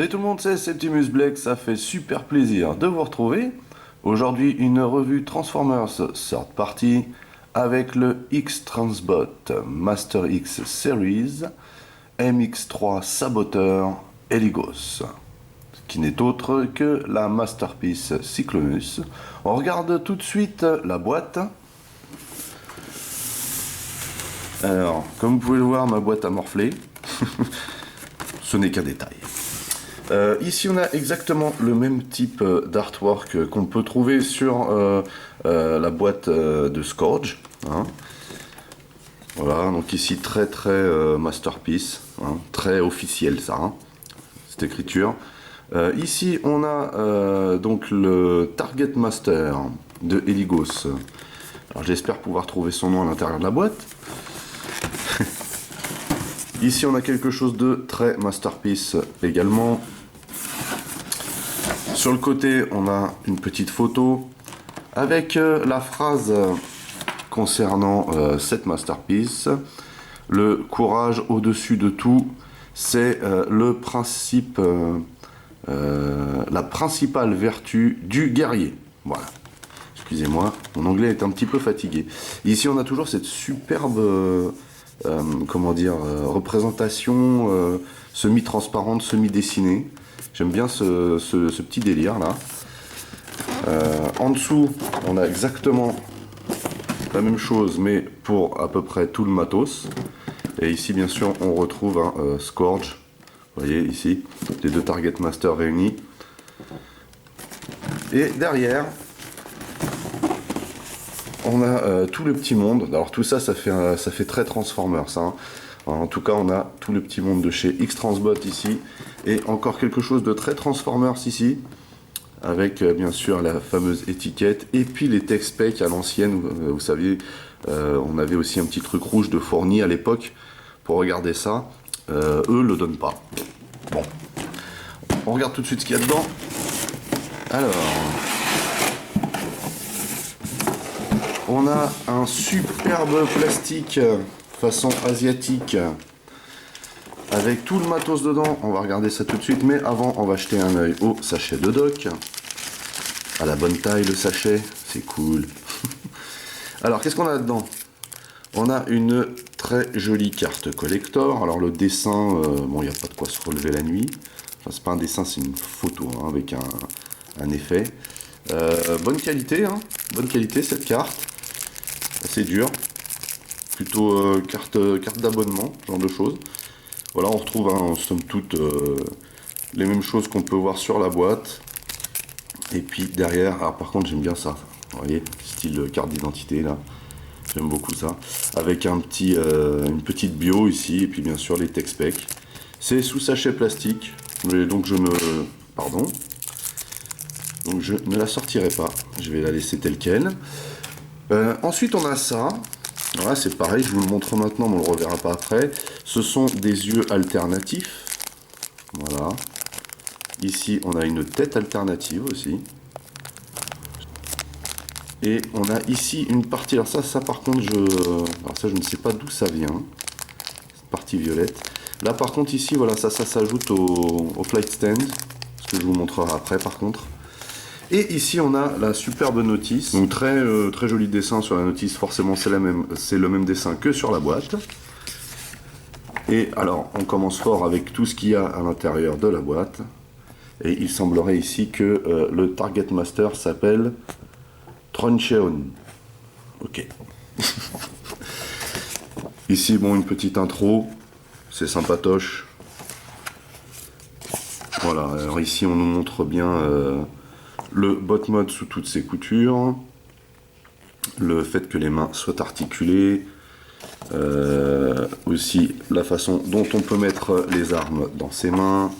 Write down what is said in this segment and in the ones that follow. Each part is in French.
Salut tout le monde, c'est Septimus Black, ça fait super plaisir de vous retrouver. Aujourd'hui, une revue Transformers Third Party avec le X-Transbot Master X Series MX3 Saboteur Heligos, qui n'est autre que la Masterpiece Cyclonus. On regarde tout de suite la boîte. Alors, comme vous pouvez le voir, ma boîte a morflé. Ce n'est qu'un détail. Ici, on a exactement le même type d'artwork qu'on peut trouver sur la boîte de Scourge. Hein. Voilà, donc ici, très Masterpiece, hein, très officiel ça, hein, cette écriture. Ici, on a donc le Target Master de Heligos. Alors, j'espère pouvoir trouver son nom à l'intérieur de la boîte. Ici, on a quelque chose de très Masterpiece également. Sur le côté, on a une petite photo avec la phrase concernant cette Masterpiece. Le courage au-dessus de tout, c'est le principe, la principale vertu du guerrier. Voilà. Excusez-moi, mon anglais est un petit peu fatigué. Ici, on a toujours cette superbe... comment dire, représentation semi-transparente, semi-dessinée. J'aime bien ce petit délire là. En dessous, on a exactement la même chose, mais pour à peu près tout le matos. Et ici, bien sûr, on retrouve un Scourge. Vous voyez ici, les deux Target Master réunis. Et derrière, on a tout le petit monde. Alors tout ça, ça fait très Transformers. Hein. En tout cas, on a tout le petit monde de chez X-Transbot ici. Et encore quelque chose de très Transformers ici. Avec bien sûr la fameuse étiquette. Et puis les tech specs à l'ancienne. Vous saviez, on avait aussi un petit truc rouge de fourni à l'époque. Pour regarder ça. Eux le donnent pas. Bon. On regarde tout de suite ce qu'il y a dedans. Alors... on a un superbe plastique façon asiatique avec tout le matos dedans. On va regarder ça tout de suite, mais avant on va jeter un œil au sachet de doc. À la bonne taille le sachet, c'est cool. Alors qu'est-ce qu'on a dedans? On a une très jolie carte collector. Alors le dessin, bon, il n'y a pas de quoi se relever la nuit. Enfin, c'est pas un dessin, c'est une photo hein, avec un effet. Bonne qualité, hein. Bonne qualité cette carte. Assez dur, plutôt carte d'abonnement, genre de choses. Voilà, on retrouve hein, somme toute les mêmes choses qu'on peut voir sur la boîte. Et puis derrière, alors par contre j'aime bien ça, vous voyez, style carte d'identité là, j'aime beaucoup ça. Avec un petit, une petite bio ici, et puis bien sûr les tech specs. C'est sous sachet plastique, mais donc je ne... pardon. Donc je ne la sortirai pas, je vais la laisser telle quelle. Ensuite on a ça, voilà, c'est pareil, je vous le montre maintenant mais on ne le reverra pas après. Ce sont des yeux alternatifs, voilà. Ici on a une tête alternative aussi. Et on a ici une partie, alors ça par contre je ne sais pas d'où ça vient, cette partie violette. Là par contre ici voilà, ça s'ajoute au flight stand, ce que je vous montrerai après par contre. Et ici on a la superbe notice, donc très joli dessin sur la notice, forcément c'est le même dessin que sur la boîte. Et alors on commence fort avec tout ce qu'il y a à l'intérieur de la boîte. Et il semblerait ici que le Target Master s'appelle Troncheon. Ok. Ici bon, une petite intro, c'est sympatoche. Voilà, alors ici on nous montre bien... le bot mode sous toutes ses coutures, le fait que les mains soient articulées, aussi la façon dont on peut mettre les armes dans ses mains.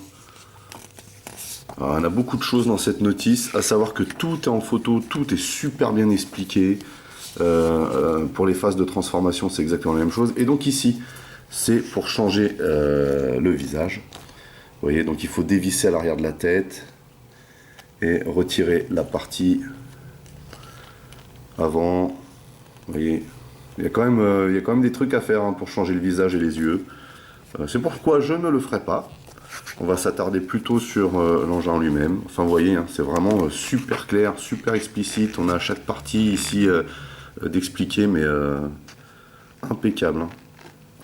Alors, on a beaucoup de choses dans cette notice, à savoir que tout est en photo, tout est super bien expliqué. Pour les phases de transformation, c'est exactement la même chose. Et donc ici, c'est pour changer le visage. Vous voyez, donc il faut dévisser à l'arrière de la tête et retirer la partie avant. Vous voyez, il y a quand même des trucs à faire hein, pour changer le visage et les yeux. C'est pourquoi je ne le ferai pas. On va s'attarder plutôt sur l'engin lui-même. Enfin, vous voyez, hein, c'est vraiment super clair, super explicite. On a à chaque partie ici d'expliquer, mais impeccable. Hein.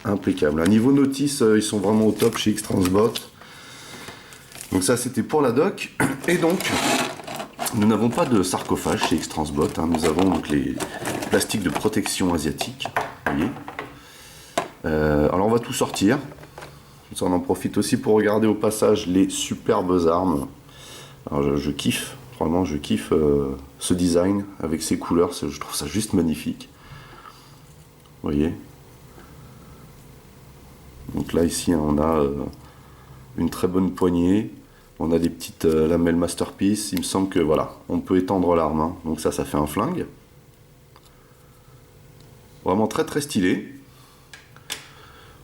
Impeccable. À niveau notice, ils sont vraiment au top chez X-Transbot. Donc ça, c'était pour la dock. Et donc, nous n'avons pas de sarcophage chez X-Transbot. Hein. Nous avons donc les plastiques de protection asiatiques. Vous voyez. Alors, on va tout sortir. Ça, on en profite aussi pour regarder au passage les superbes armes. Alors, je kiffe. Vraiment, je kiffe ce design avec ces couleurs. Je trouve ça juste magnifique. Vous voyez. Donc là, ici, hein, on a une très bonne poignée. On a des petites lamelles Masterpiece. Il me semble que voilà, on peut étendre l'arme. Hein. Donc ça fait un flingue. Vraiment très très stylé.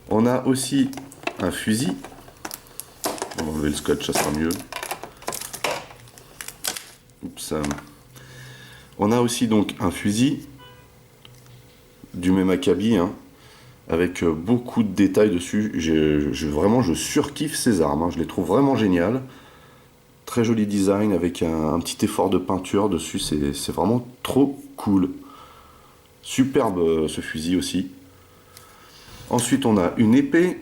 On a aussi un fusil. On va enlever le scotch, ça sera mieux. Oups. On a aussi donc un fusil du même acabit, hein, avec beaucoup de détails dessus. Vraiment, je surkiffe ces armes. Hein. Je les trouve vraiment géniales. Très joli design avec un petit effort de peinture dessus. C'est vraiment trop cool. Superbe ce fusil aussi. Ensuite, on a une épée.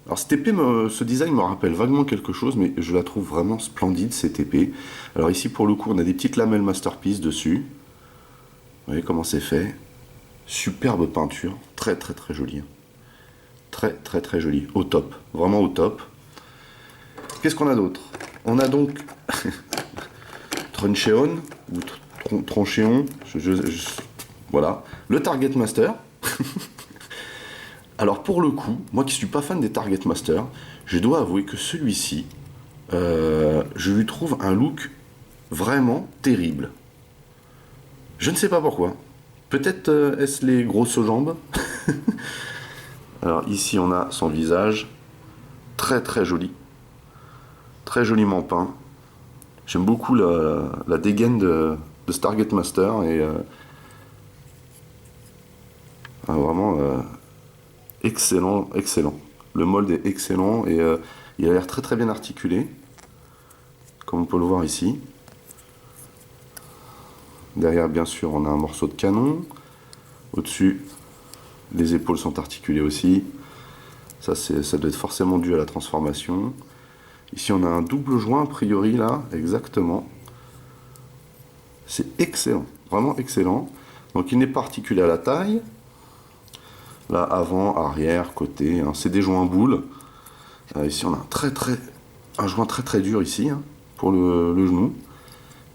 Alors cette épée, ce design me rappelle vaguement quelque chose, mais je la trouve vraiment splendide, cette épée. Alors ici, pour le coup, on a des petites lamelles Masterpiece dessus. Vous voyez comment c'est fait. Superbe peinture, très très très jolie. Très très très jolie, au top, vraiment au top. Qu'est-ce qu'on a d'autre? On a donc Tronchéon, ou Tronchéon, voilà, le Target Master. Alors pour le coup, moi qui suis pas fan des Target Master, je dois avouer que celui-ci, je lui trouve un look vraiment terrible. Je ne sais pas pourquoi. Peut-être est-ce les grosses jambes. Alors ici on a son visage, très très joli, très joliment peint. J'aime beaucoup la dégaine de Target Master et vraiment excellent, excellent. Le mold est excellent et il a l'air très très bien articulé, comme on peut le voir ici. Derrière, bien sûr, on a un morceau de canon. Au-dessus, les épaules sont articulées aussi. Ça doit être forcément dû à la transformation. Ici, on a un double joint, a priori, là, exactement. C'est excellent, vraiment excellent. Donc, il n'est pas articulé à la taille. Là, avant, arrière, côté, hein, c'est des joints boules. Ici, on a un joint très très dur ici, hein, pour le genou.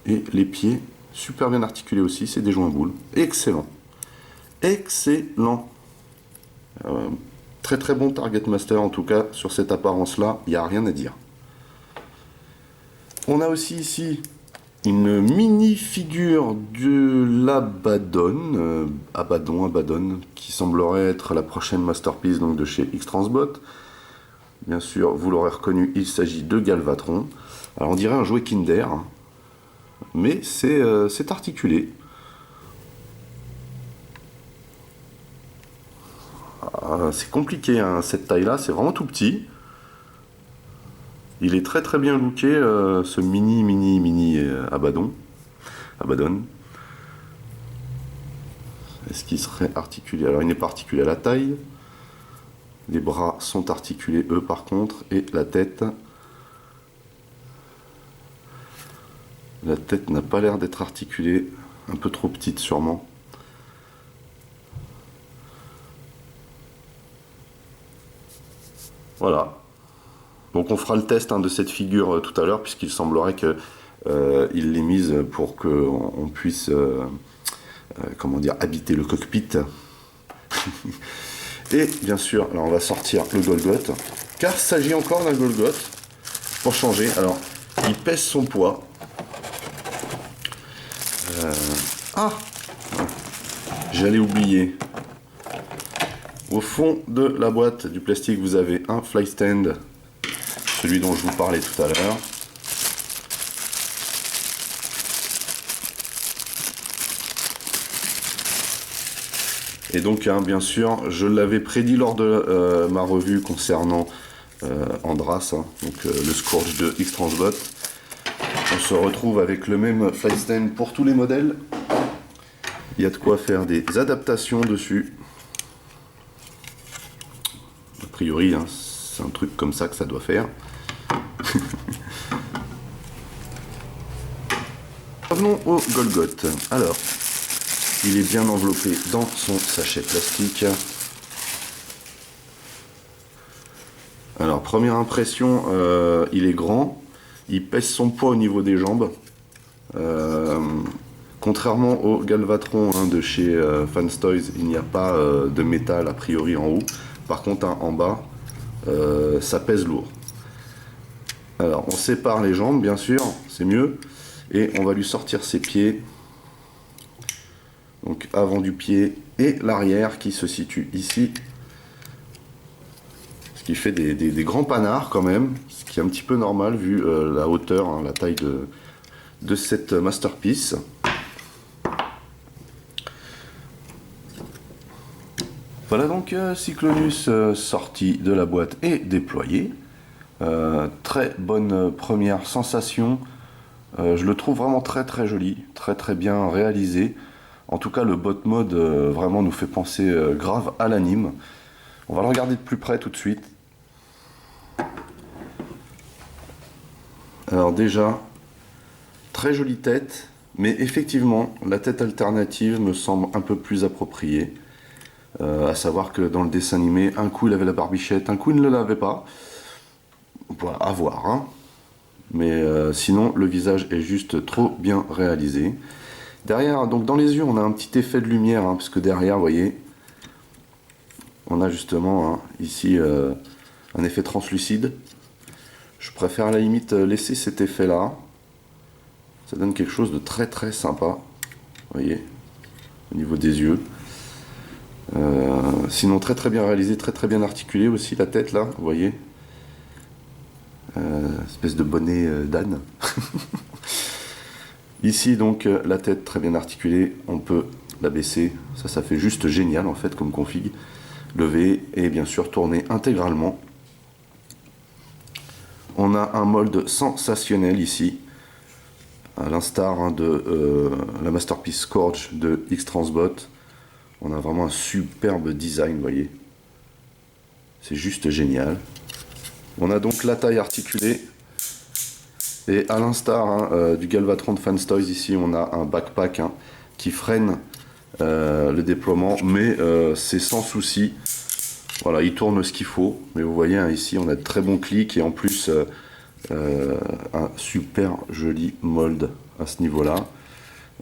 Et les pieds, super bien articulés aussi, c'est des joints boules. Excellent. Excellent. Très très bon Target Master, en tout cas, sur cette apparence-là, il n'y a rien à dire. On a aussi ici une mini figure de l'Abaddon, Abaddon, qui semblerait être la prochaine masterpiece donc de chez X-Transbot. Bien sûr, vous l'aurez reconnu, il s'agit de Galvatron. Alors on dirait un jouet Kinder, hein, mais c'est articulé. C'est compliqué, hein, cette taille-là, c'est vraiment tout petit. Il est très très bien looké, ce mini Abaddon. Est-ce qu'il serait articulé? Alors il n'est pas articulé à la taille. Les bras sont articulés eux par contre. Et la tête. La tête n'a pas l'air d'être articulée. Un peu trop petite sûrement. Voilà. Donc on fera le test, hein, de cette figure tout à l'heure, puisqu'il semblerait qu'il l'ait mise pour qu'on puisse comment dire, habiter le cockpit. Et bien sûr, alors on va sortir le Golgoth, car il s'agit encore d'un Golgoth, pour changer. Alors, il pèse son poids. J'allais oublier. Au fond de la boîte du plastique, vous avez un fly stand, celui dont je vous parlais tout à l'heure. Et donc, hein, bien sûr, je l'avais prédit lors de ma revue concernant Andras, hein, donc le Scourge de X-Transbot. On se retrouve avec le même flight stand pour tous les modèles. Il y a de quoi faire des adaptations dessus. A priori, hein, c'est un truc comme ça que ça doit faire. Revenons au Golgoth. Alors, il est bien enveloppé dans son sachet plastique. Alors, première impression, il est grand. Il pèse son poids au niveau des jambes. Contrairement au Galvatron hein, de chez Fanstoys, il n'y a pas de métal a priori en haut. Par contre, hein, en bas, ça pèse lourd. Alors, on sépare les jambes, bien sûr, c'est mieux. Et on va lui sortir ses pieds. Donc, avant du pied et l'arrière qui se situe ici. Ce qui fait des grands panards quand même. Ce qui est un petit peu normal vu la hauteur, hein, la taille de cette masterpiece. Voilà donc Cyclonus sorti de la boîte et déployé. Très bonne première sensation. Je le trouve vraiment très joli, très bien réalisé. En tout cas, le bot mode vraiment nous fait penser grave à l'anime. On va le regarder de plus près tout de suite. Alors déjà, très jolie tête, mais effectivement, la tête alternative me semble un peu plus appropriée. À savoir que dans le dessin animé, un coup il avait la barbichette, un coup il ne l'avait pas. Voilà, à voir. Hein. Mais sinon, le visage est juste trop bien réalisé. Derrière, donc dans les yeux, on a un petit effet de lumière, hein, parce que derrière, vous voyez, on a justement hein, ici un effet translucide. Je préfère à la limite laisser cet effet-là. Ça donne quelque chose de très sympa. Vous voyez, au niveau des yeux. Sinon très bien réalisé, très bien articulé aussi la tête là, vous voyez. Espèce de bonnet d'âne. Ici donc la tête très bien articulée, on peut la baisser, ça fait juste génial en fait comme config. Lever et bien sûr tourner intégralement. On a un mold sensationnel ici, à l'instar hein, de la Masterpiece Scourge de X-Transbot. On a vraiment un superbe design, vous voyez. C'est juste génial. On a donc la taille articulée. Et à l'instar hein, du Galvatron de Fanstoys, ici, on a un backpack hein, qui freine le déploiement. Mais c'est sans souci. Voilà, il tourne ce qu'il faut. Mais vous voyez, hein, ici, on a de très bons clics. Et en plus, un super joli mold à ce niveau-là.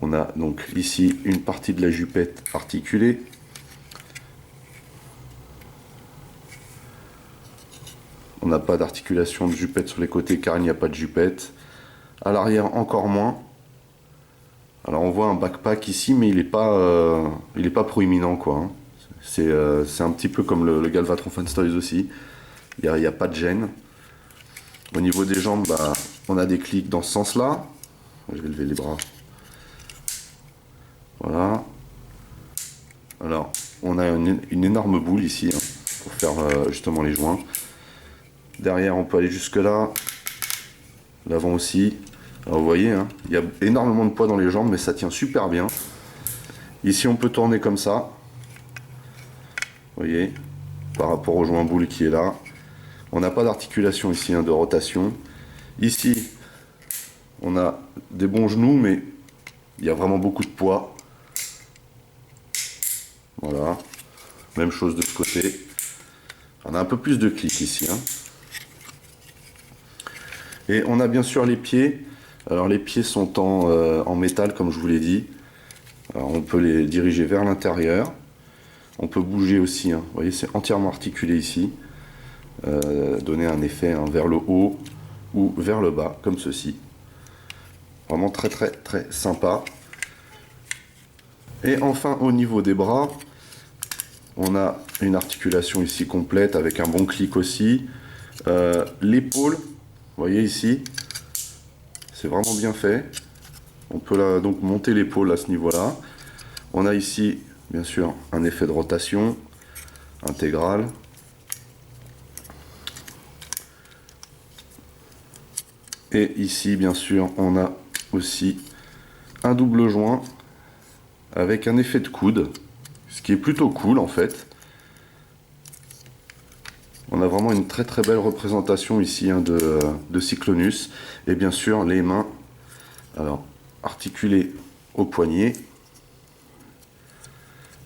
On a donc ici une partie de la jupette articulée. On n'a pas d'articulation de jupette sur les côtés car il n'y a pas de jupette. À l'arrière encore moins. Alors on voit un backpack ici mais il n'est pas proéminent quoi. Hein. C'est un petit peu comme le Galvatron Fanstoys aussi. Il n'y a pas de gêne. Au niveau des jambes, bah, on a des clics dans ce sens-là. Je vais lever les bras. Voilà. Alors, on a une énorme boule ici hein, pour faire justement les joints. Derrière, on peut aller jusque là. L'avant aussi. Alors, vous voyez, hein, il y a énormément de poids dans les jambes, mais ça tient super bien. Ici, on peut tourner comme ça. Vous voyez, par rapport au joint boule qui est là. On n'a pas d'articulation ici, hein, de rotation. Ici, on a des bons genoux, mais il y a vraiment beaucoup de poids. Voilà, même chose de ce côté. On a un peu plus de clics ici. Hein. Et on a bien sûr les pieds. Alors les pieds sont en métal comme je vous l'ai dit. Alors, on peut les diriger vers l'intérieur. On peut bouger aussi. Hein. Vous voyez, c'est entièrement articulé ici. Donner un effet hein, vers le haut ou vers le bas, comme ceci. Vraiment très sympa. Et enfin au niveau des bras, on a une articulation ici complète avec un bon clic aussi. L'épaule, vous voyez ici, c'est vraiment bien fait. On peut là, donc monter l'épaule à ce niveau-là. On a ici, bien sûr, un effet de rotation intégrale. Et ici, bien sûr, on a aussi un double joint avec un effet de coude, ce qui est plutôt cool en fait. On a vraiment une très très belle représentation ici hein, de Cyclonus. Et bien sûr, les mains, alors articulées au poignet.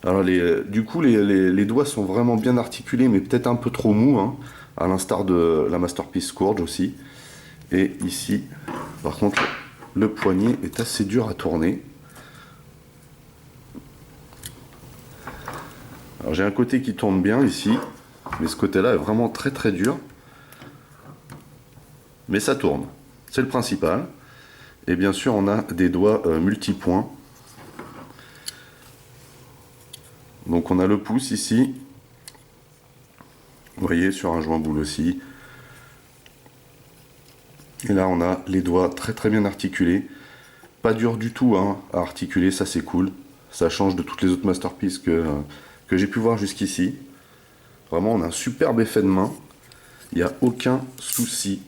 Alors du coup, les doigts sont vraiment bien articulés, mais peut-être un peu trop mous, hein, à l'instar de la Masterpiece Scourge aussi. Et ici, par contre, le poignet est assez dur à tourner. Alors j'ai un côté qui tourne bien ici, mais ce côté-là est vraiment très très dur. Mais ça tourne, c'est le principal. Et bien sûr, on a des doigts multipoints. Donc on a le pouce ici. Vous voyez, sur un joint boule aussi. Et là, on a les doigts très très bien articulés. Pas dur du tout hein, à articuler, ça c'est cool. Ça change de toutes les autres masterpieces que j'ai pu voir jusqu'ici. Vraiment, on a un superbe effet de main. Il n'y a aucun souci.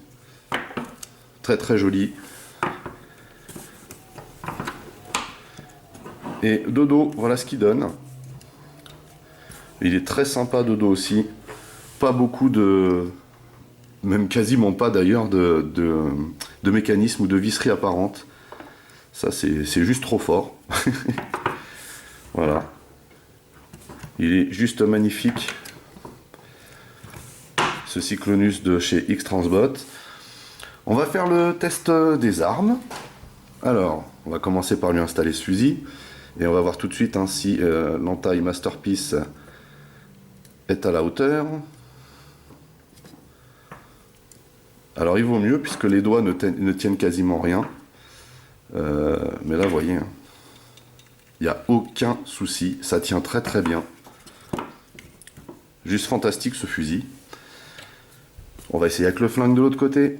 Très très joli. Et Dodo, voilà ce qu'il donne. Il est très sympa Dodo aussi. Pas beaucoup de... Même quasiment pas d'ailleurs de mécanismes ou de visserie apparente. Ça c'est juste trop fort. Voilà. Il est juste magnifique. Ce Cyclonus de chez X-Transbot. On va faire le test des armes. Alors, on va commencer par lui installer ce fusil. Et on va voir tout de suite hein, si l'entaille Masterpiece est à la hauteur. Alors il vaut mieux puisque les doigts ne tiennent quasiment rien. Mais là, vous voyez, hein, il n'y a aucun souci. Ça tient très très bien. Juste fantastique ce fusil. On va essayer avec le flingue de l'autre côté.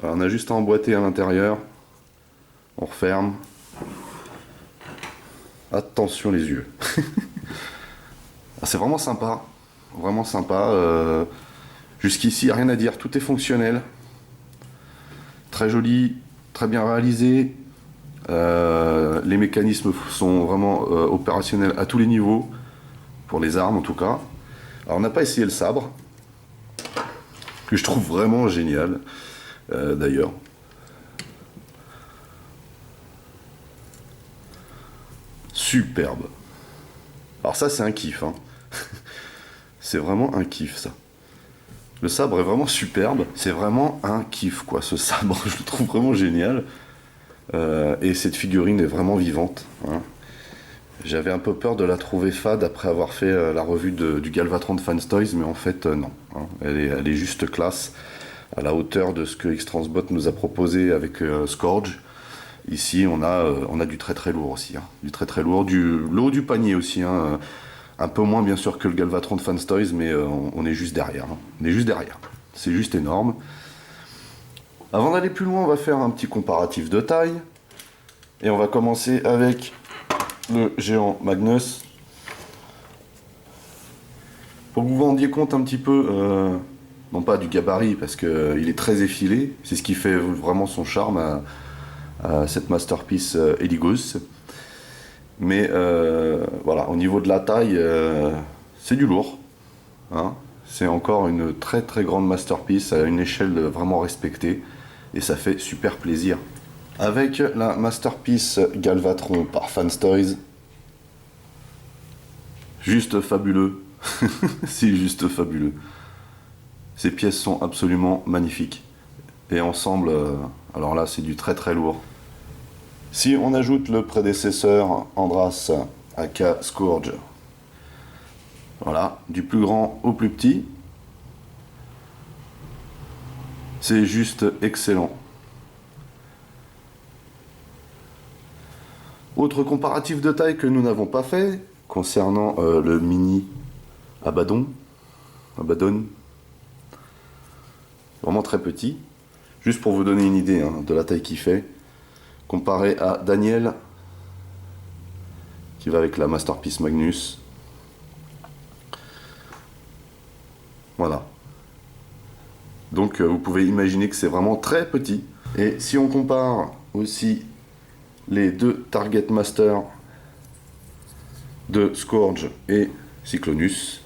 Alors, on a juste à emboîter à l'intérieur. On referme. Attention les yeux. C'est vraiment sympa. Vraiment sympa. Jusqu'ici, il n'y a rien à dire. Tout est fonctionnel. Très joli. Très bien réalisé. Les mécanismes sont vraiment opérationnels à tous les niveaux. Pour les armes en tout cas. Alors on n'a pas essayé le sabre. Que je trouve vraiment génial. D'ailleurs. Superbe. Alors ça c'est un kiff. Hein. C'est vraiment un kiff ça. Le sabre est vraiment superbe. C'est vraiment un kiff quoi ce sabre. Je le trouve vraiment génial. Et cette figurine est vraiment vivante. Hein. J'avais un peu peur de la trouver fade après avoir fait la revue du Galvatron de Fans Toys, mais en fait non. Hein. Elle est juste classe, à la hauteur de ce que X-Transbot nous a proposé avec Scourge. Ici on a du très très lourd aussi. Hein. Du très très lourd, le haut du panier aussi. Hein. Un peu moins bien sûr que le Galvatron de Fans Toys, mais on est juste derrière. Hein. On est juste derrière. C'est juste énorme. Avant d'aller plus loin, on va faire un petit comparatif de taille. Et on va commencer avec le géant Magnus. Pour que vous vous rendiez compte un petit peu, non pas du gabarit, parce qu'il est très effilé, c'est ce qui fait vraiment son charme à cette Masterpiece Eligos. Mais voilà, au niveau de la taille, c'est du lourd. Hein. C'est encore une très très grande Masterpiece à une échelle vraiment respectée. Et ça fait super plaisir. Avec la Masterpiece Galvatron par Fans Toys. Juste fabuleux. C'est juste fabuleux. Ces pièces sont absolument magnifiques. Et ensemble, alors là, c'est du très très lourd. Si on ajoute le prédécesseur Andras aka Scourge, voilà, du plus grand au plus petit, c'est juste excellent. Autre comparatif de taille que nous n'avons pas fait, concernant le mini Abaddon, vraiment très petit, juste pour vous donner une idée hein, de la taille qu'il fait, comparé à Daniel, qui va avec la Masterpiece Magnus. Voilà. Donc Donc vous pouvez imaginer que c'est vraiment très petit. Et si on compare aussi les deux Target Master de Scourge et Cyclonus,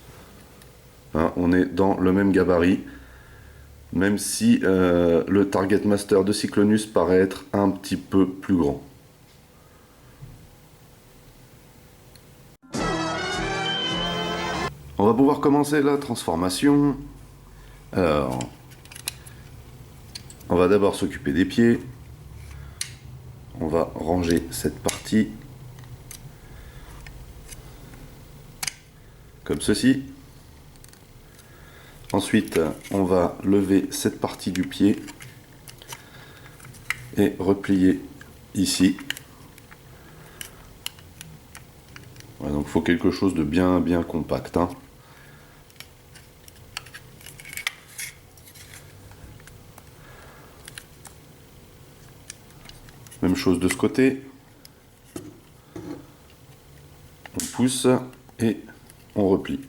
hein, on est dans le même gabarit, même si le Target Master de Cyclonus paraît être un petit peu plus grand. On va pouvoir commencer la transformation. Alors, on va d'abord s'occuper des pieds. On va ranger cette partie comme ceci. Ensuite, on va lever cette partie du pied et replier ici. Voilà, donc il faut quelque chose de bien compact, hein. Même chose de ce côté. On pousse et on replie.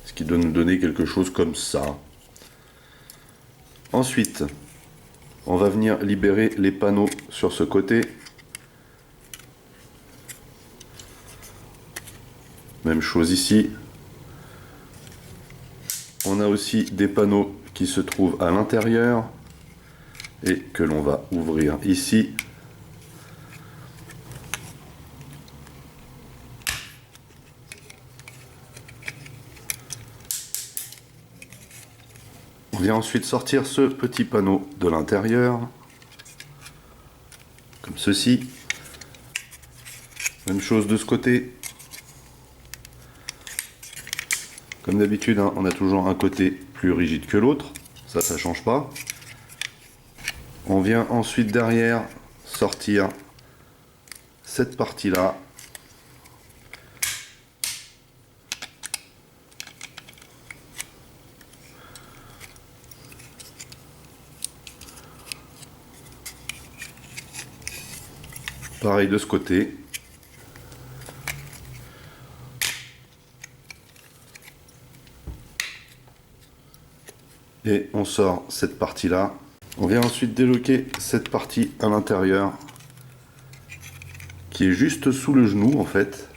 Ce qui doit nous donner quelque chose comme ça. Ensuite, on va venir libérer les panneaux sur ce côté. Même chose ici. On a aussi des panneaux qui se trouvent à l'intérieur et que l'on va ouvrir ici. On vient ensuite sortir ce petit panneau de l'intérieur, comme ceci. Même chose de ce côté. Comme d'habitude, hein, on a toujours un côté plus rigide que l'autre, ça change pas. On vient ensuite derrière sortir cette partie-là. Pareil de ce côté. Et on sort cette partie-là. On vient ensuite déloquer cette partie à l'intérieur qui est juste sous le genou en fait.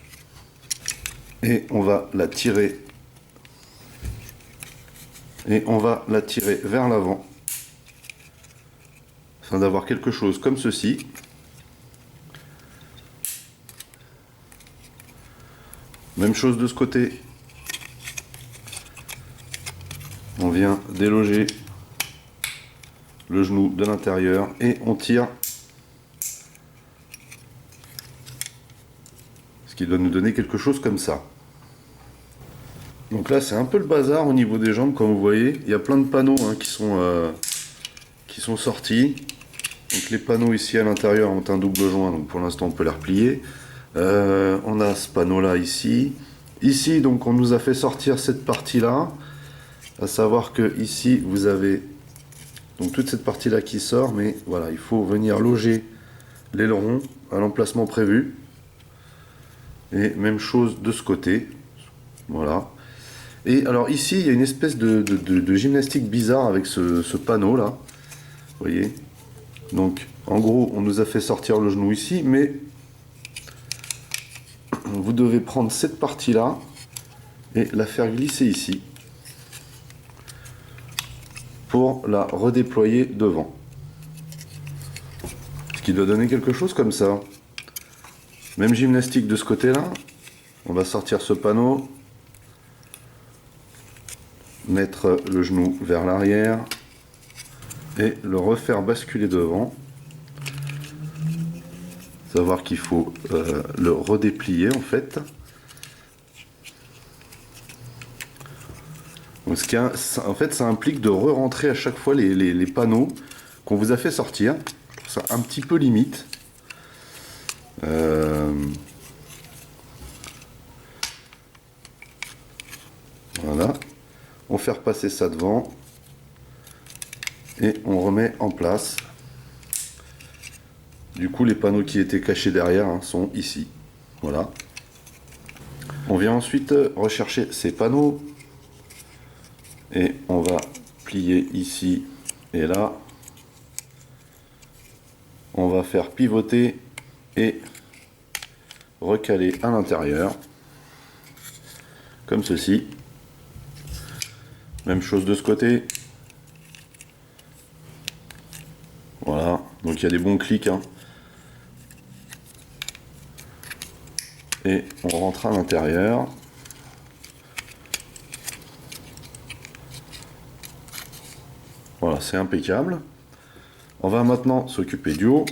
Et on va la tirer. Et on va la tirer vers l'avant afin d'avoir quelque chose comme ceci. Même chose de ce côté. On vient déloger le genou de l'intérieur et on tire. Ce qui doit nous donner quelque chose comme ça. Donc là c'est un peu le bazar au niveau des jambes comme vous voyez. Il y a plein de panneaux hein, qui sont sortis. Donc les panneaux ici à l'intérieur ont un double joint, donc pour l'instant on peut les replier. On a ce panneau là ici. Ici donc on nous a fait sortir cette partie là. À savoir que ici vous avez donc toute cette partie là qui sort, mais voilà, il faut venir loger l'aileron à l'emplacement prévu. Et même chose de ce côté. Voilà. Et alors ici il y a une espèce de gymnastique bizarre avec ce panneau là. Vous voyez. Donc en gros on nous a fait sortir le genou ici, mais vous devez prendre cette partie là et la faire glisser ici pour la redéployer devant. Ce qui doit donner quelque chose comme ça. Même gymnastique de ce côté là. On va sortir ce panneau, mettre le genou vers l'arrière et le refaire basculer devant. Savoir qu'il faut le redéplier en fait. Donc, en fait ça implique de re-rentrer à chaque fois les panneaux qu'on vous a fait sortir. Je trouve ça un petit peu limite. Voilà. On fait repasser ça devant. Et on remet en place. Du coup les panneaux qui étaient cachés derrière hein, sont ici. Voilà. On vient ensuite rechercher ces panneaux. Et on va plier ici et là. On va faire pivoter et recaler à l'intérieur. Comme ceci. Même chose de ce côté. Voilà, donc il y a des bons clics. Hein. Et on rentre à l'intérieur. Voilà, c'est impeccable. On va maintenant s'occuper du haut.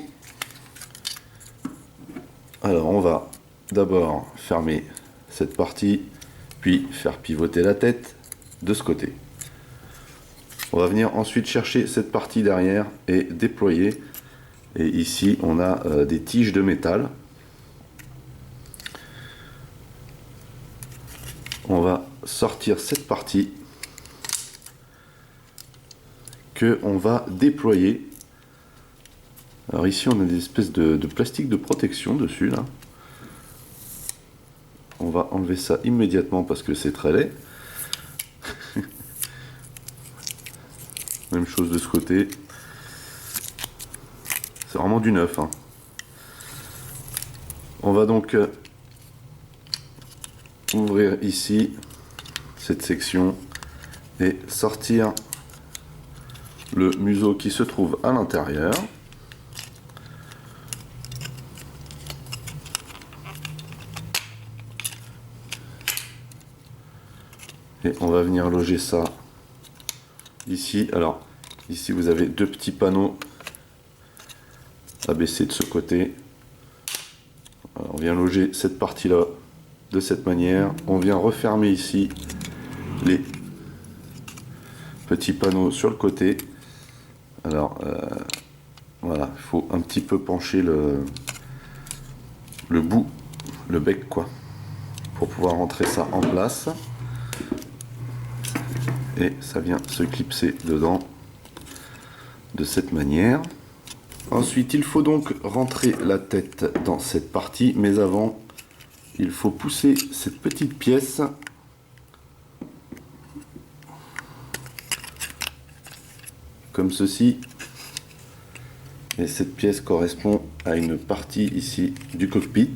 Alors on va d'abord fermer cette partie, puis faire pivoter la tête de ce côté. On va venir ensuite chercher cette partie derrière et déployer. Et ici on a des tiges de métal. On va sortir cette partie que on va déployer. Alors ici on a des espèces de plastique de protection dessus là. On va enlever ça immédiatement parce que c'est très laid. Même chose de ce côté. C'est vraiment du neuf. Hein. On va donc ouvrir ici cette section et sortir le museau qui se trouve à l'intérieur. Et on va venir loger ça ici. Alors ici vous avez deux petits panneaux abaissés de ce côté. Alors, on vient loger cette partie là de cette manière. On vient refermer ici les petits panneaux sur le côté. Alors voilà, il faut un petit peu pencher le bout, le bec quoi, pour pouvoir rentrer ça en place. Et ça vient se clipser dedans de cette manière. Ensuite il faut donc rentrer la tête dans cette partie, mais avant il faut pousser cette petite pièce comme ceci, et cette pièce correspond à une partie ici du cockpit.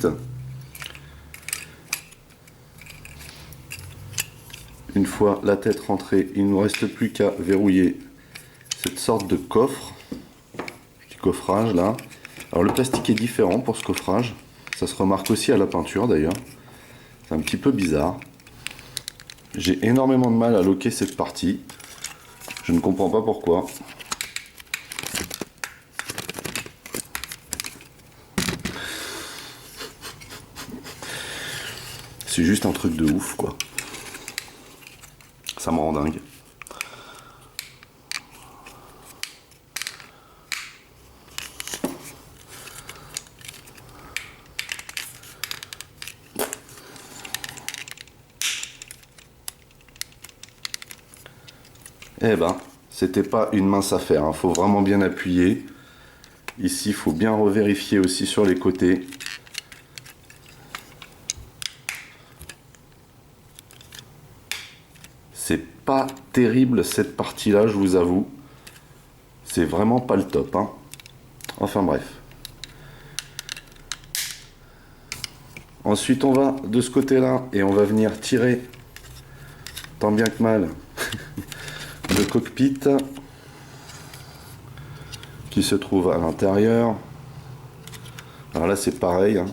Une fois la tête rentrée, il ne nous reste plus qu'à verrouiller cette sorte de coffre, petit coffrage là. Alors le plastique est différent pour ce coffrage, ça se remarque aussi à la peinture d'ailleurs, c'est un petit peu bizarre. J'ai énormément de mal à loquer cette partie, je ne comprends pas pourquoi. C'est juste un truc de ouf quoi. Ça me rend dingue. Eh ben, c'était pas une mince affaire, hein. Faut vraiment bien appuyer. Ici, il faut bien revérifier aussi sur les côtés. C'est pas terrible cette partie-là, je vous avoue. C'est vraiment pas le top, hein. Enfin bref. Ensuite, on va de ce côté-là et on va venir tirer, tant bien que mal, le cockpit qui se trouve à l'intérieur. Alors là, c'est pareil, hein.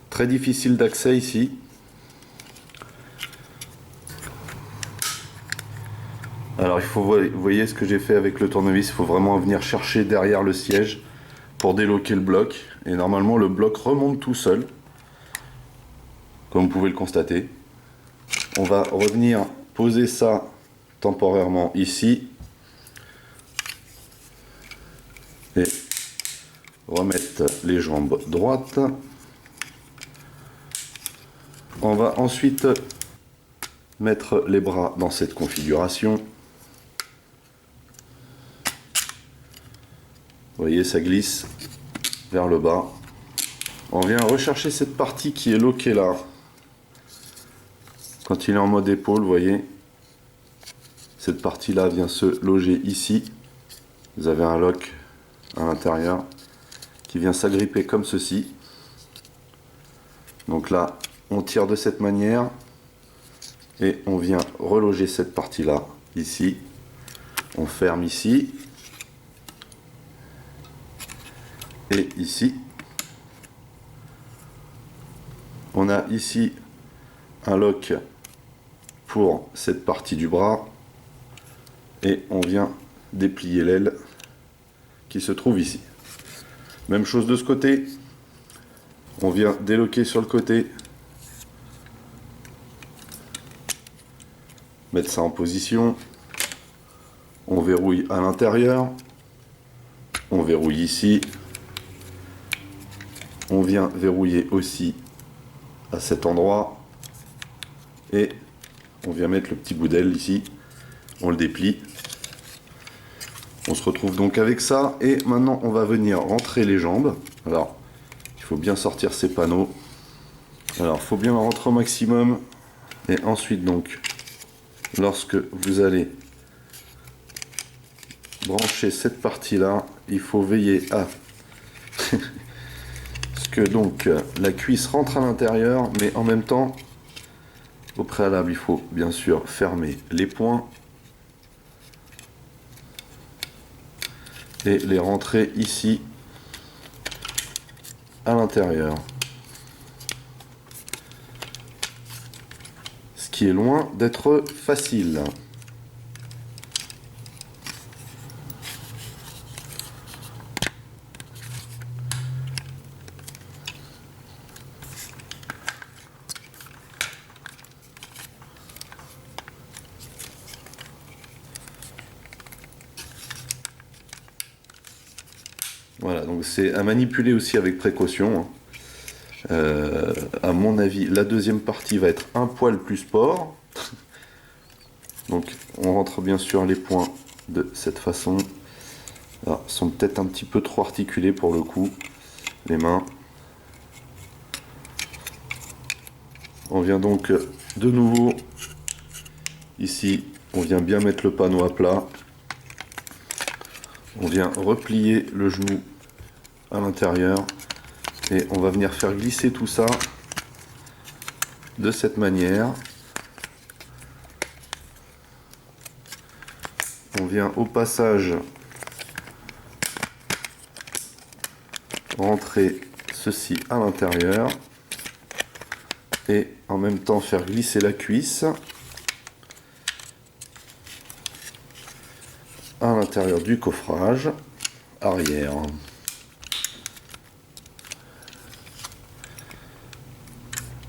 Très difficile d'accès ici. Alors il faut, vous voyez ce que j'ai fait avec le tournevis, il faut vraiment venir chercher derrière le siège pour déloquer le bloc. Et normalement le bloc remonte tout seul, comme vous pouvez le constater. On va revenir poser ça temporairement ici. Et remettre les jambes droites. On va ensuite mettre les bras dans cette configuration. Vous voyez, ça glisse vers le bas. On vient rechercher cette partie qui est loquée là. Quand il est en mode épaule, vous voyez. Cette partie-là vient se loger ici. Vous avez un lock à l'intérieur qui vient s'agripper comme ceci. Donc là, on tire de cette manière et on vient reloger cette partie-là ici. On ferme ici et ici. On a ici un lock pour cette partie du bras et on vient déplier l'aile qui se trouve ici. Même chose de ce côté, on vient déloquer sur le côté, mettre ça en position, on verrouille à l'intérieur, on verrouille ici, on vient verrouiller aussi à cet endroit et on vient mettre le petit bout d'aile ici, on le déplie. On se retrouve donc avec ça et maintenant on va venir rentrer les jambes. Alors il faut bien sortir ces panneaux. Alors il faut bien en rentrer au maximum et ensuite donc lorsque vous allez brancher cette partie là, il faut veiller à ce que donc la cuisse rentre à l'intérieur, mais en même temps au préalable il faut bien sûr fermer les poings et les rentrer ici à l'intérieur, ce qui est loin d'être facile. Voilà, donc c'est à manipuler aussi avec précaution. À mon avis, la deuxième partie va être un poil plus sport. Donc on rentre bien sûr les points de cette façon. Alors, ils sont peut-être un petit peu trop articulés pour le coup, les mains. On vient donc de nouveau ici, on vient bien mettre le panneau à plat. On vient replier le genou à l'intérieur et on va venir faire glisser tout ça de cette manière. On vient au passage rentrer ceci à l'intérieur et en même temps faire glisser la cuisse à l'intérieur du coffrage arrière.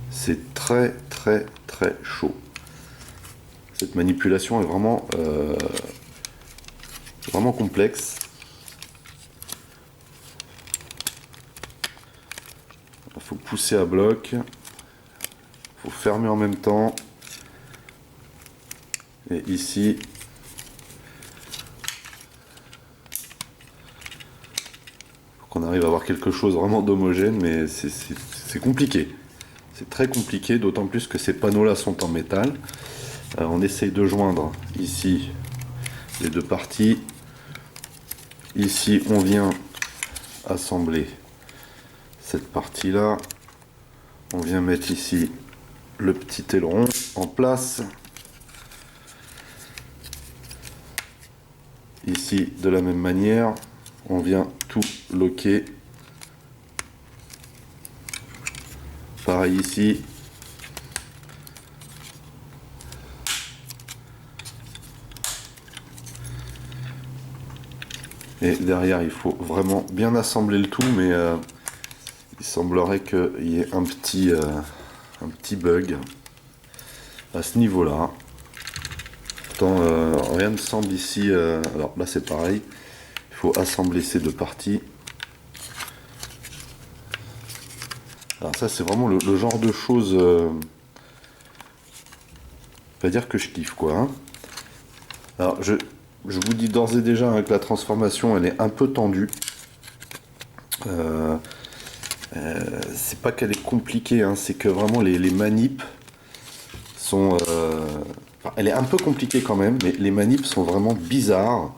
C'est très chaud. Cette manipulation est vraiment complexe. Il faut pousser à bloc, il faut fermer en même temps. Et ici, faut qu'on arrive à avoir quelque chose vraiment d'homogène, mais c'est compliqué. C'est très compliqué, d'autant plus que ces panneaux-là sont en métal. On essaye de joindre ici les deux parties. Ici, on vient assembler cette partie-là. On vient mettre ici le petit aileron en place. Ici, de la même manière, on vient tout loquer. Pareil ici. Et derrière, il faut vraiment bien assembler le tout, mais il semblerait qu'il y ait un petit bug à ce niveau-là. Pourtant, rien ne semble ici. Alors là, c'est pareil. Il faut assembler ces deux parties. Alors ça, c'est vraiment le genre de choses. Pas dire que je kiffe, quoi. Hein. Alors, je vous dis d'ores et déjà hein, que la transformation, elle est un peu tendue. C'est pas qu'elle est compliquée, hein, c'est que vraiment les manips sont... Enfin, elle est un peu compliquée quand même, mais les manips sont vraiment bizarres.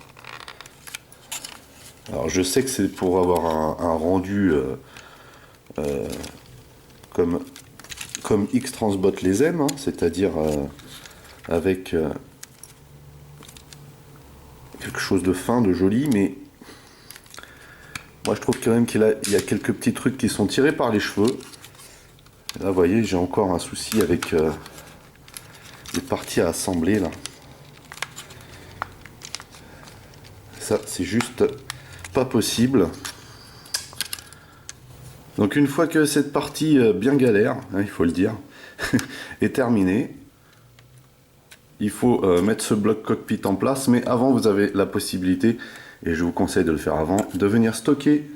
Alors je sais que c'est pour avoir un rendu comme, comme X-Transbot les aime, hein, c'est-à-dire avec quelque chose de fin, de joli, mais moi je trouve quand même il y a quelques petits trucs qui sont tirés par les cheveux. Et là vous voyez, j'ai encore un souci avec les parties à assembler là. Ça c'est juste pas possible. Donc une fois que cette partie bien galère, hein, il faut le dire, est terminée, il faut mettre ce bloc cockpit en place, mais avant vous avez la possibilité, et je vous conseille de le faire avant, de venir stocker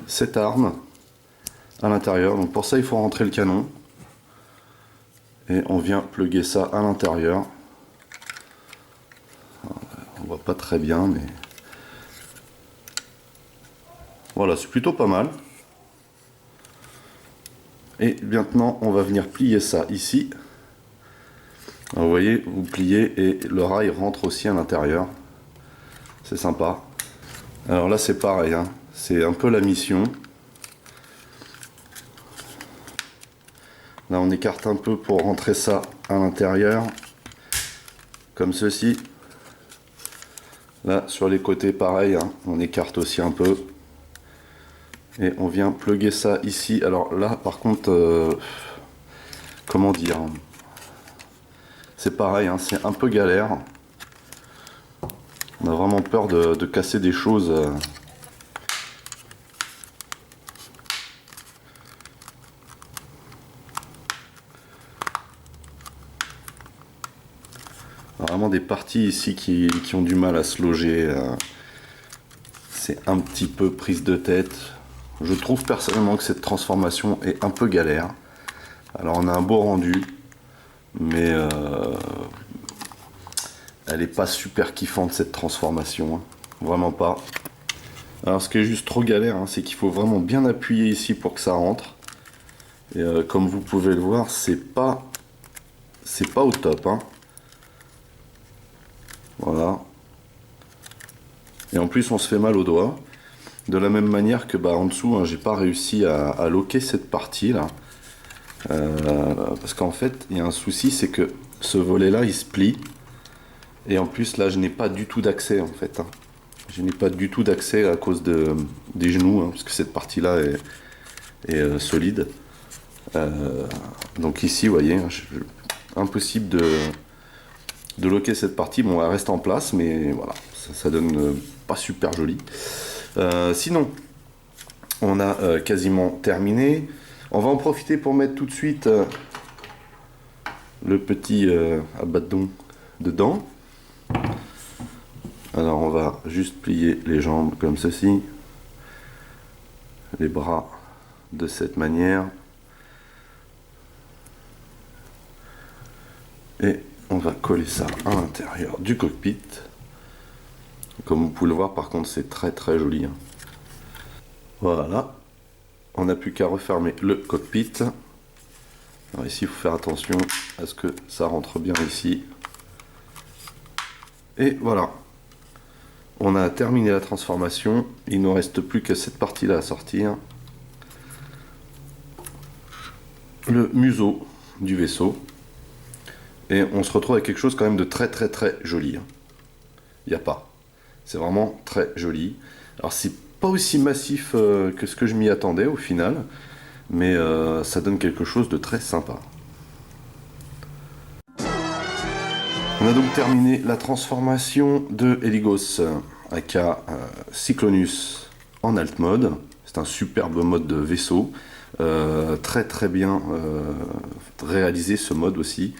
cette arme à l'intérieur. Donc pour ça il faut rentrer le canon, et on vient plugger ça à l'intérieur. On voit pas très bien, mais voilà, c'est plutôt pas mal. Et maintenant on va venir plier ça ici. Alors, vous voyez, vous pliez et le rail rentre aussi à l'intérieur. C'est sympa. Alors là c'est pareil, hein. C'est un peu la mission. Là on écarte un peu pour rentrer ça à l'intérieur. Comme ceci. Là sur les côtés pareil, hein. On écarte aussi un peu. Et on vient plugger ça ici. Alors là par contre, comment dire, c'est pareil, hein, c'est un peu galère. On a vraiment peur de casser des choses. Vraiment des parties ici qui ont du mal à se loger. C'est un petit peu prise de tête. Je trouve personnellement que cette transformation est un peu galère. Alors on a un beau rendu, mais elle n'est pas super kiffante cette transformation, hein. Vraiment pas. Alors ce qui est juste trop galère, hein, c'est qu'il faut vraiment bien appuyer ici pour que ça rentre. Et comme vous pouvez le voir, c'est pas au top, hein. Voilà. Et en plus on se fait mal aux doigts. De la même manière que en dessous, hein, j'ai pas réussi à loquer cette partie là. Parce qu'en fait, il y a un souci, c'est que ce volet là il se plie. Et en plus là je n'ai pas du tout d'accès en fait, hein. Je n'ai pas du tout d'accès à cause des genoux, hein, parce que cette partie là est solide. Donc ici vous voyez, hein, impossible de loquer cette partie. Bon, elle reste en place, mais voilà, ça donne pas super joli. Sinon on a quasiment terminé. On va en profiter pour mettre tout de suite le petit abaddon dedans. Alors on va juste plier les jambes comme ceci, les bras de cette manière, et on va coller ça à l'intérieur du cockpit. Comme vous pouvez le voir, par contre c'est très très joli, hein. Voilà, on n'a plus qu'à refermer le cockpit. Alors ici il faut faire attention à ce que ça rentre bien ici, et voilà. On a terminé la transformation, il ne nous reste plus que cette partie-là à sortir. Le museau du vaisseau. Et on se retrouve avec quelque chose quand même de très très très joli. Il n'y a pas. C'est vraiment très joli. Alors c'est pas aussi massif que ce que je m'y attendais au final, mais ça donne quelque chose de très sympa. On a donc terminé la transformation de Héligos aka Cyclonus en alt mode. C'est un superbe mode de vaisseau, très très bien réalisé ce mode aussi.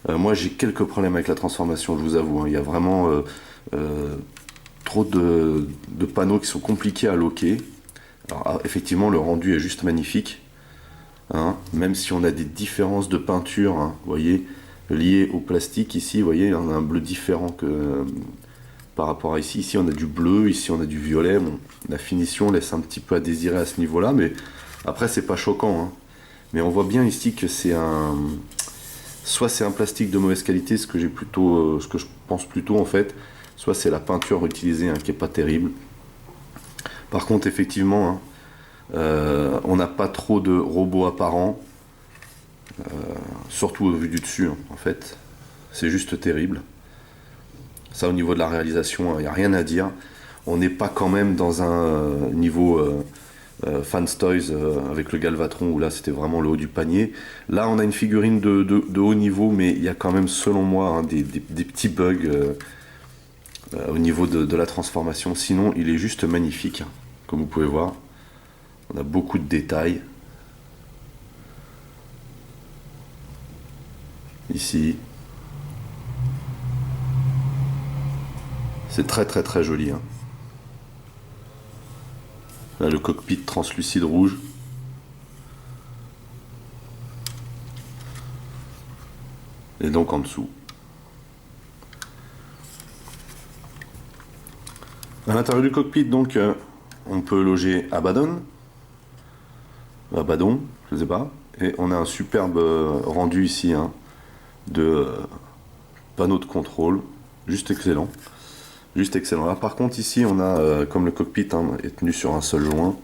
Moi j'ai quelques problèmes avec la transformation, je vous avoue, hein. Il y a vraiment trop de panneaux qui sont compliqués à loquer. Alors, effectivement le rendu est juste magnifique, hein, même si on a des différences de peinture, hein, vous voyez, liées au plastique. Ici vous voyez on a un bleu différent que par rapport à ici. Ici on a du bleu, ici on a du violet. Bon, la finition laisse un petit peu à désirer à ce niveau là, mais après c'est pas choquant, hein. Mais on voit bien ici que c'est soit c'est un plastique de mauvaise qualité, ce que j'ai plutôt, ce que je pense plutôt en fait, soit c'est la peinture utilisée hein, qui est pas terrible. Par contre, effectivement, hein, on n'a pas trop de robots apparents, surtout au vu du dessus hein, en fait. C'est juste terrible. Ça, au niveau de la réalisation, il n'y a rien à dire. On n'est pas quand même dans un niveau Fans Toys avec le Galvatron où là c'était vraiment le haut du panier. Là, on a une figurine de haut niveau, mais il y a quand même, selon moi, hein, des petits bugs au niveau de la transformation. Sinon, il est juste magnifique, hein, comme vous pouvez voir. On a beaucoup de détails. Ici. C'est très très très joli. Hein. Là, le cockpit translucide rouge. Et donc en dessous. À l'intérieur du cockpit, donc, on peut loger Abaddon, je sais pas. Et on a un superbe rendu ici hein, de panneau de contrôle, juste excellent. Juste excellent. Là, par contre, ici, on a, comme le cockpit hein, est tenu sur un seul joint,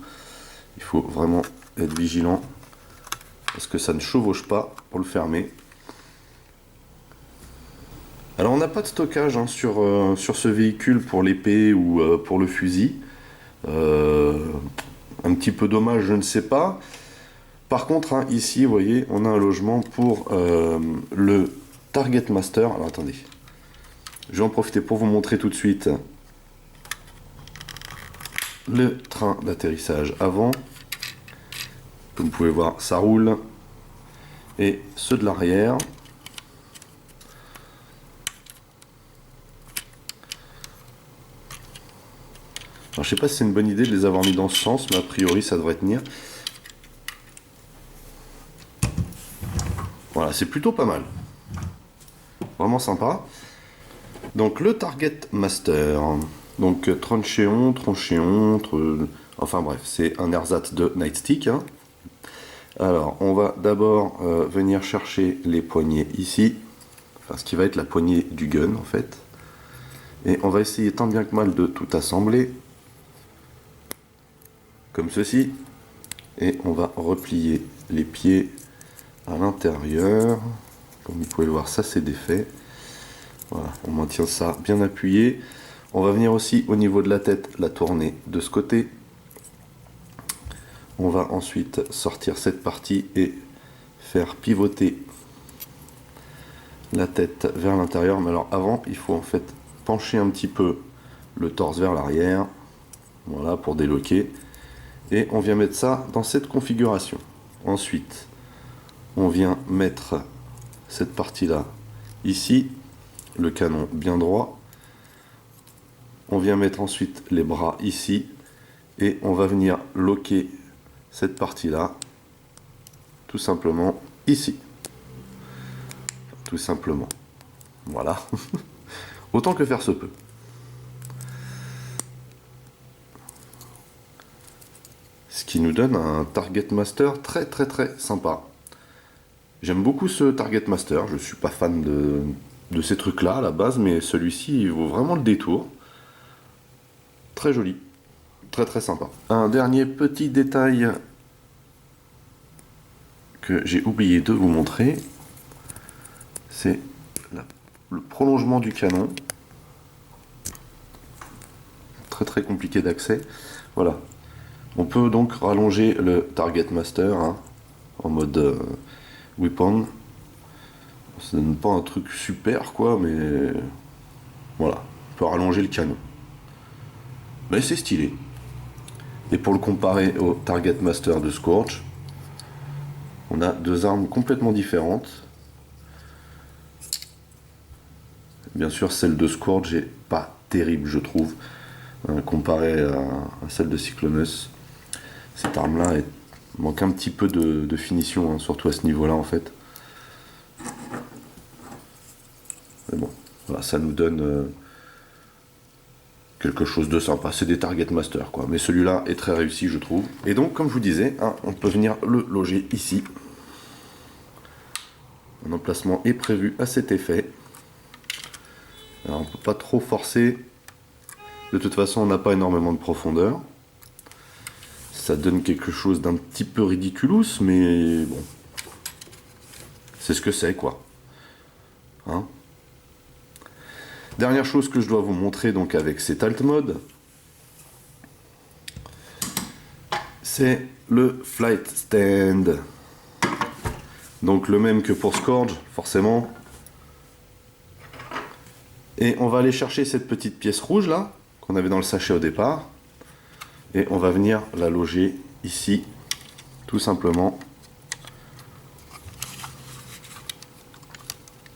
il faut vraiment être vigilant parce que ça ne chevauche pas pour le fermer. Alors, on n'a pas de stockage hein, sur ce véhicule pour l'épée ou pour le fusil. Un petit peu dommage, je ne sais pas. Par contre, hein, ici, vous voyez, on a un logement pour le Target Master. Alors, attendez. Je vais en profiter pour vous montrer tout de suite le train d'atterrissage avant. Comme vous pouvez voir, ça roule. Et ceux de l'arrière. Alors, je sais pas si c'est une bonne idée de les avoir mis dans ce sens, mais a priori ça devrait tenir. Voilà, c'est plutôt pas mal. Vraiment sympa. Donc le Target Master. Donc Tronchéon, enfin bref, c'est un ersatz de Nightstick. Hein. Alors, on va d'abord venir chercher les poignées ici. Enfin, ce qui va être la poignée du gun en fait. Et on va essayer tant bien que mal de tout assembler. Comme ceci. Et on va replier les pieds à l'intérieur. Comme vous pouvez le voir, ça c'est défait. Voilà, on maintient ça bien appuyé. On va venir aussi au niveau de la tête la tourner de ce côté. On va ensuite sortir cette partie et faire pivoter la tête vers l'intérieur. Mais alors avant, il faut en fait pencher un petit peu le torse vers l'arrière. Voilà, pour déloquer. Et on vient mettre ça dans cette configuration. Ensuite, on vient mettre cette partie-là ici. Le canon bien droit. On vient mettre ensuite les bras ici. Et on va venir loquer cette partie-là, tout simplement ici. Tout simplement. Voilà. Autant que faire se peut. Ce qui nous donne un Target Master très très très sympa. J'aime beaucoup ce Target Master. Je suis pas fan de ces trucs-là à la base, mais celui-ci il vaut vraiment le détour. Très joli. Très très sympa. Un dernier petit détail que j'ai oublié de vous montrer, c'est le prolongement du canon. Très très compliqué d'accès. Voilà. On peut donc rallonger le Target Master hein, en mode weapon. Ce n'est pas un truc super quoi, mais voilà. On peut rallonger le canon. Mais c'est stylé. Et pour le comparer au Target Master de Scorch, on a deux armes complètement différentes. Bien sûr, celle de Scourge n'est pas terrible, je trouve, comparée à celle de Cyclonus. Cette arme-là manque un petit peu de finition, hein, surtout à ce niveau-là, en fait. Mais bon, voilà, ça nous donne quelque chose de sympa. C'est des Target Master, quoi. Mais celui-là est très réussi, je trouve. Et donc, comme je vous disais, hein, on peut venir le loger ici. Un emplacement est prévu à cet effet. Alors on peut pas trop forcer. De toute façon, on n'a pas énormément de profondeur. Ça donne quelque chose d'un petit peu ridiculous, mais bon. C'est ce que c'est, quoi. Hein? Dernière chose que je dois vous montrer donc avec cet alt mode, c'est le flight stand. Donc le même que pour Scourge, forcément. Et on va aller chercher cette petite pièce rouge là, qu'on avait dans le sachet au départ. Et on va venir la loger ici, tout simplement.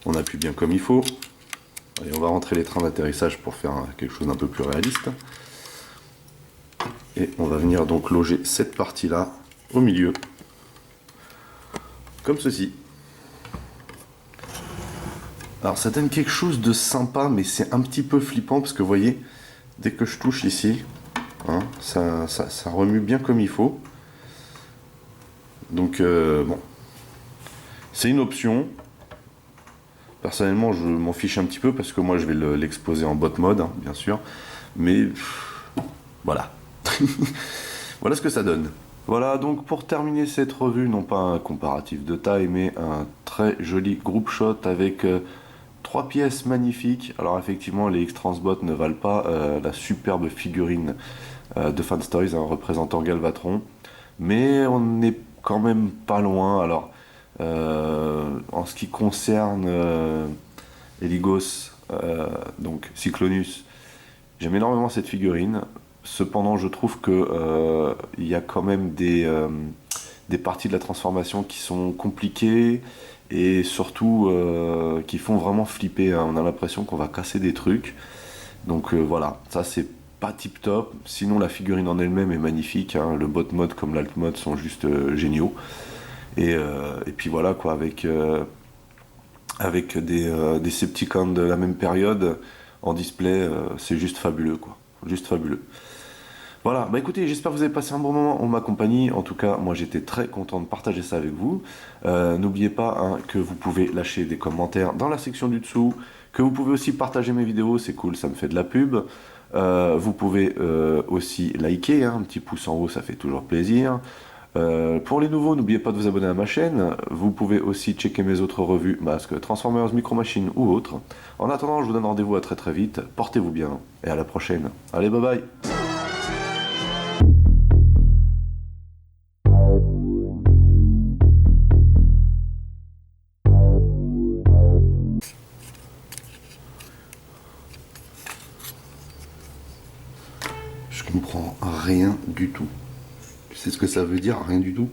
On appuie bien comme il faut. Et on va rentrer les trains d'atterrissage pour faire quelque chose d'un peu plus réaliste. Et on va venir donc loger cette partie là au milieu. Comme ceci. Alors ça donne quelque chose de sympa, mais c'est un petit peu flippant parce que vous voyez, dès que je touche ici, hein, ça remue bien comme il faut. Donc bon, c'est une option. Personnellement, je m'en fiche un petit peu parce que moi je vais l'exposer en bot mode, hein, bien sûr. Mais voilà. Voilà ce que ça donne. Voilà donc pour terminer cette revue, non pas un comparatif de taille, mais un très joli group shot avec 3 pièces magnifiques. Alors effectivement, les X-Transbot ne valent pas la superbe figurine de Fan Stories, hein, représentant Galvatron. Mais on n'est quand même pas loin. Alors, en ce qui concerne Eligos, donc Cyclonus, j'aime énormément cette figurine. Cependant, je trouve que il y a quand même des parties de la transformation qui sont compliquées et surtout qui font vraiment flipper, hein. On a l'impression qu'on va casser des trucs. Donc voilà, ça c'est pas tip top. Sinon, la figurine en elle-même est magnifique, hein. Le bot mode comme l'alt mode sont juste géniaux. Et puis voilà quoi, avec des Decepticons de la même période en display, c'est juste fabuleux quoi. Juste fabuleux. Voilà, bah écoutez, j'espère que vous avez passé un bon moment en ma compagnie. En tout cas, moi j'étais très content de partager ça avec vous. N'oubliez pas hein, que vous pouvez lâcher des commentaires dans la section du dessous, que vous pouvez aussi partager mes vidéos, c'est cool, ça me fait de la pub. Vous pouvez aussi liker, hein, un petit pouce en haut, ça fait toujours plaisir. Pour les nouveaux, n'oubliez pas de vous abonner à ma chaîne. Vous pouvez aussi checker mes autres revues, Masque, Transformers, Micro Machines ou autres. En attendant, je vous donne rendez-vous à très très vite. Portez-vous bien et à la prochaine. Allez, bye bye. Je comprends rien du tout. Tu sais ce que ça veut dire, rien du tout?